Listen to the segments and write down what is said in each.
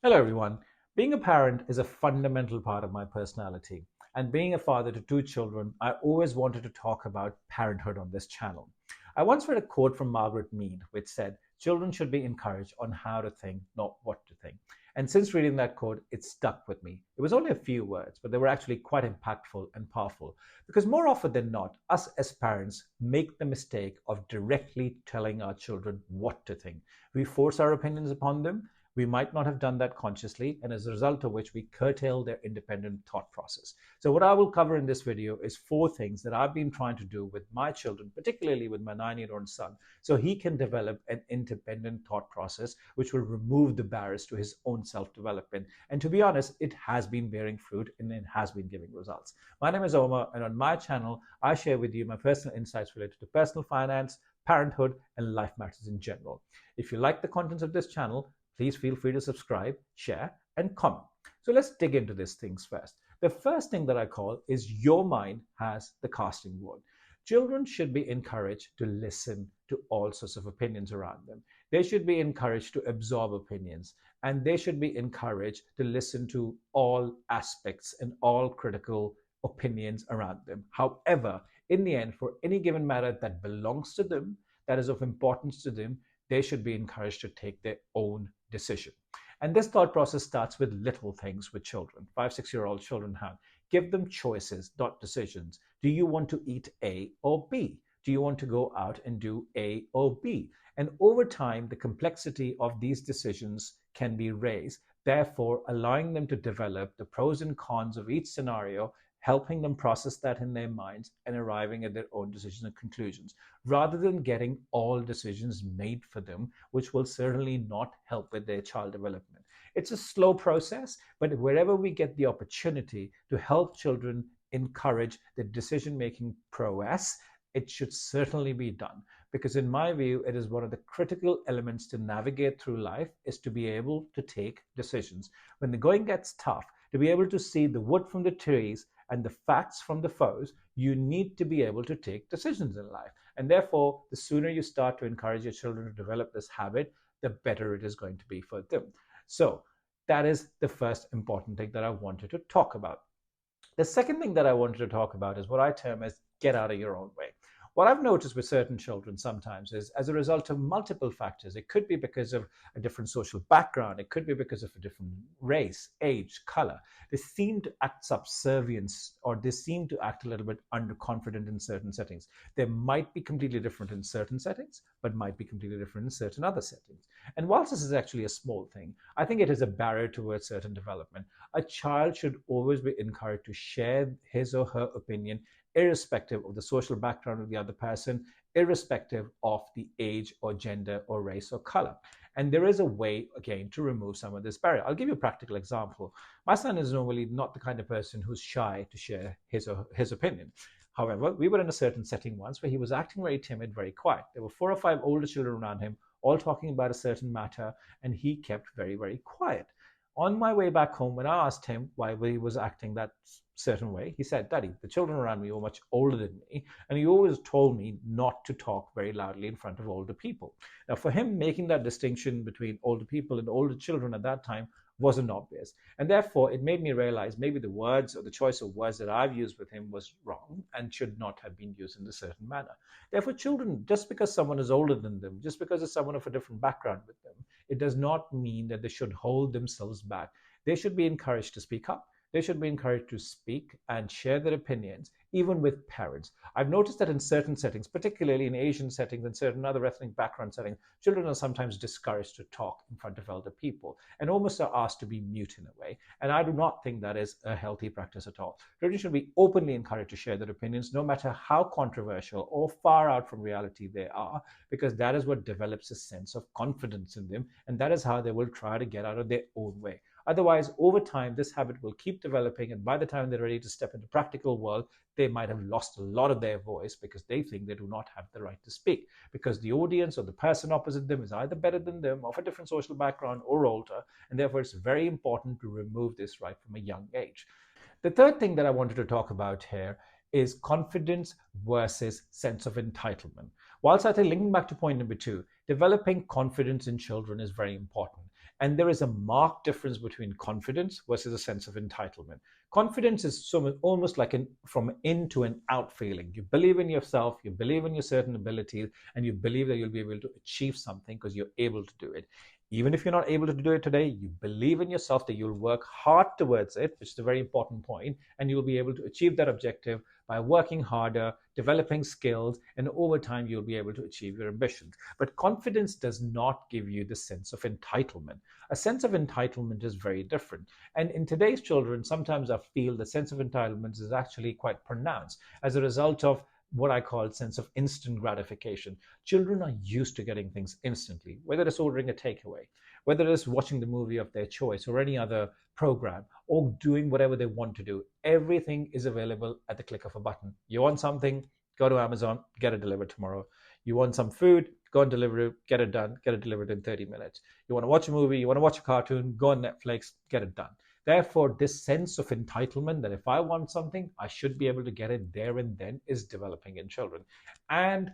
Hello, everyone. Being a parent is a fundamental part of my personality. And being a father to two children, I always wanted to talk about parenthood on this channel. I once read a quote from Margaret Mead, which said, "Children should be encouraged on how to think, not what to think." And since reading that quote, it stuck with me. It was only a few words, but they were actually quite impactful and powerful. Because more often than not, us as parents make the mistake of directly telling our children what to think. We force our opinions upon them. We might not have done that consciously, and as a result of which we curtail their independent thought process. So what I will cover in this video is 4 things that I've been trying to do with my children, particularly with my 9-year-old son, so he can develop an independent thought process, which will remove the barriers to his own self-development. And to be honest, it has been bearing fruit and it has been giving results. My name is Omar, and on my channel, I share with you my personal insights related to personal finance, parenthood, and life matters in general. If you like the contents of this channel, please feel free to subscribe, share, and comment. So let's dig into these things first. The first thing that I call is your mind has the casting vote. Children should be encouraged to listen to all sorts of opinions around them. They should be encouraged to absorb opinions, and they should be encouraged to listen to all aspects and all critical opinions around them. However, in the end, for any given matter that belongs to them, that is of importance to them, they should be encouraged to take their own decision. And this thought process starts with little things with children. 5, 6-year-old children have. Give them choices, not decisions. Do you want to eat A or B? Do you want to go out and do A or B? And over time, the complexity of these decisions can be raised, therefore allowing them to develop the pros and cons of each scenario, helping them process that in their minds and arriving at their own decisions and conclusions, rather than getting all decisions made for them, which will certainly not help with their child development. It's a slow process, but wherever we get the opportunity to help children encourage the decision-making prowess, it should certainly be done. Because in my view, it is one of the critical elements to navigate through life, is to be able to take decisions. When the going gets tough, to be able to see the wood from the trees and the facts from the foes, you need to be able to take decisions in life. And therefore, the sooner you start to encourage your children to develop this habit, the better it is going to be for them. So that is the first important thing that I wanted to talk about. The second thing that I wanted to talk about is what I term as get out of your own way. What I've noticed with certain children sometimes is as a result of multiple factors. It could be because of a different social background. It could be because of a different race, age, color. They seem to act subservient, or they seem to act a little bit underconfident in certain settings. They might be completely different in certain settings, but might be completely different in certain other settings. And whilst this is actually a small thing, I think it is a barrier towards certain development. A child should always be encouraged to share his or her opinion, irrespective of the social background of the other person, irrespective of the age or gender or race or color. And there is a way, again, to remove some of this barrier. I'll give you a practical example. My son is normally not the kind of person who's shy to share his opinion. However, we were in a certain setting once where he was acting very timid, very quiet. There were 4 or 5 older children around him, all talking about a certain matter, and he kept very, very quiet. On my way back home, when I asked him why he was acting that certain way, he said, "Daddy, the children around me were much older than me, and he always told me not to talk very loudly in front of older people." Now, for him, making that distinction between older people and older children at that time wasn't obvious. And therefore, it made me realize maybe the words or the choice of words that I've used with him was wrong and should not have been used in a certain manner. Therefore, children, just because someone is older than them, just because it's someone of a different background with them, it does not mean that they should hold themselves back. They should be encouraged to speak up. They should be encouraged to speak and share their opinions, even with parents. I've noticed that in certain settings, particularly in Asian settings and certain other ethnic background settings, children are sometimes discouraged to talk in front of elder people and almost are asked to be mute in a way. And I do not think that is a healthy practice at all. Children should be openly encouraged to share their opinions, no matter how controversial or far out from reality they are, because that is what develops a sense of confidence in them, and that is how they will try to get out of their own way. Otherwise, over time, this habit will keep developing, and by the time they're ready to step into the practical world, they might have lost a lot of their voice because they think they do not have the right to speak, because the audience or the person opposite them is either better than them, of a different social background, or older, and therefore it's very important to remove this right from a young age. The third thing that I wanted to talk about here is confidence versus sense of entitlement. Whilst I think linking back to point number 2, developing confidence in children is very important. And there is a marked difference between confidence versus a sense of entitlement. Confidence is almost like from an in to an out feeling. You believe in yourself, you believe in your certain abilities, and you believe that you'll be able to achieve something because you're able to do it. Even if you're not able to do it today, you believe in yourself that you'll work hard towards it, which is a very important point, and you'll be able to achieve that objective by working harder, developing skills, and over time you'll be able to achieve your ambitions. But confidence does not give you the sense of entitlement. A sense of entitlement is very different. And in today's children, sometimes I feel the sense of entitlement is actually quite pronounced as a result of what I call sense of instant gratification. Children are used to getting things instantly, whether it's ordering a takeaway, whether it's watching the movie of their choice or any other program, or doing whatever they want to do. Everything is available at the click of a button. You want something, go to Amazon, get it delivered tomorrow. You want some food, go and deliver it, get it done, get it delivered in 30 minutes. You want to watch a movie, you want to watch a cartoon, go on Netflix, get it done. Therefore, this sense of entitlement that if I want something, I should be able to get it there and then is developing in children. And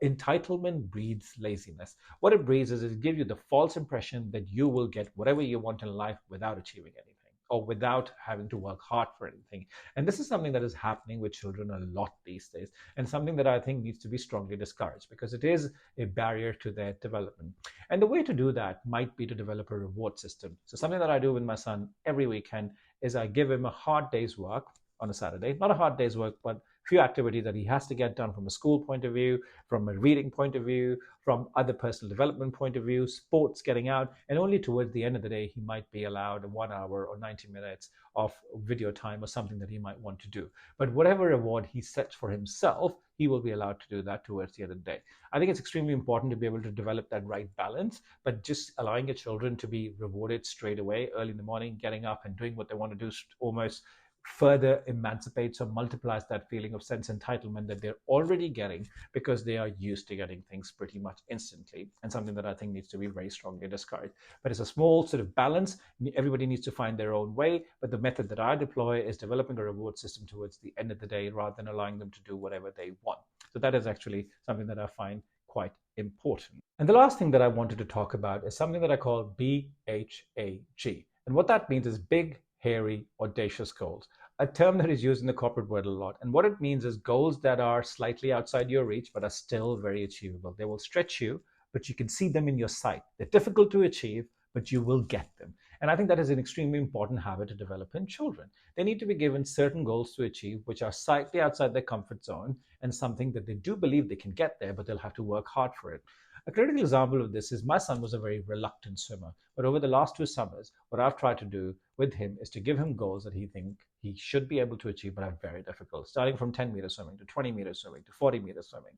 entitlement breeds laziness. What it breeds is it gives you the false impression that you will get whatever you want in life without achieving anything or without having to work hard for anything. And this is something that is happening with children a lot these days, and something that I think needs to be strongly discouraged because it is a barrier to their development. And the way to do that might be to develop a reward system. So something that I do with my son every weekend is I give him a hard day's work on a Saturday, not a hard day's work, but few activities that he has to get done from a school point of view, from a reading point of view, from other personal development point of view, sports, getting out, and only towards the end of the day he might be allowed 1 hour or 90 minutes of video time or something that he might want to do. But whatever reward he sets for himself, he will be allowed to do that towards the end of the day. I think it's extremely important to be able to develop that right balance, but just allowing your children to be rewarded straight away, early in the morning, getting up and doing what they want to do almost further emancipates or multiplies that feeling of sense entitlement that they're already getting because they are used to getting things pretty much instantly, and something that I think needs to be very strongly discouraged. But it's a small sort of balance. Everybody needs to find their own way, but the method that I deploy is developing a reward system towards the end of the day rather than allowing them to do whatever they want. So that is actually something that I find quite important. And the last thing that I wanted to talk about is something that I call BHAG. And what that means is big, hairy, audacious goals, a term that is used in the corporate world a lot. And what it means is goals that are slightly outside your reach, but are still very achievable. They will stretch you, but you can see them in your sight. They're difficult to achieve, but you will get them. And I think that is an extremely important habit to develop in children. They need to be given certain goals to achieve, which are slightly outside their comfort zone and something that they do believe they can get there, but they'll have to work hard for it. A critical example of this is my son was a very reluctant swimmer, but over the last 2 summers, what I've tried to do with him is to give him goals that he thinks he should be able to achieve, but are very difficult, starting from 10-meter swimming to 20-meter swimming to 40-meter swimming.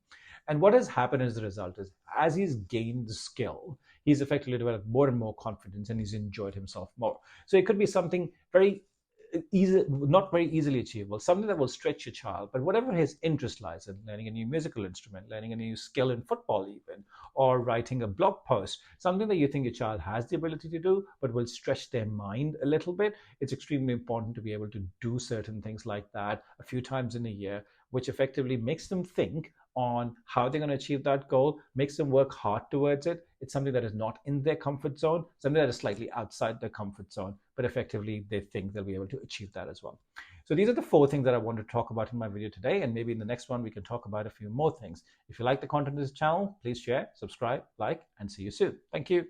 And what has happened as a result is, as he's gained the skill, he's effectively developed more and more confidence and he's enjoyed himself more. So it could be something very easy, not very easily achievable, something that will stretch your child, but whatever his interest lies in, learning a new musical instrument, learning a new skill in football even, or writing a blog post, something that you think your child has the ability to do, but will stretch their mind a little bit, it's extremely important to be able to do certain things like that a few times in a year, which effectively makes them think on how they're going to achieve that goal, makes them work hard towards it. It's something that is not in their comfort zone, something that is slightly outside their comfort zone, but effectively they think they'll be able to achieve that as well. So these are the 4 things that I want to talk about in my video today, and maybe in the next one we can talk about a few more things. If you like the content of this channel, please share, subscribe, like, and see you soon. Thank you.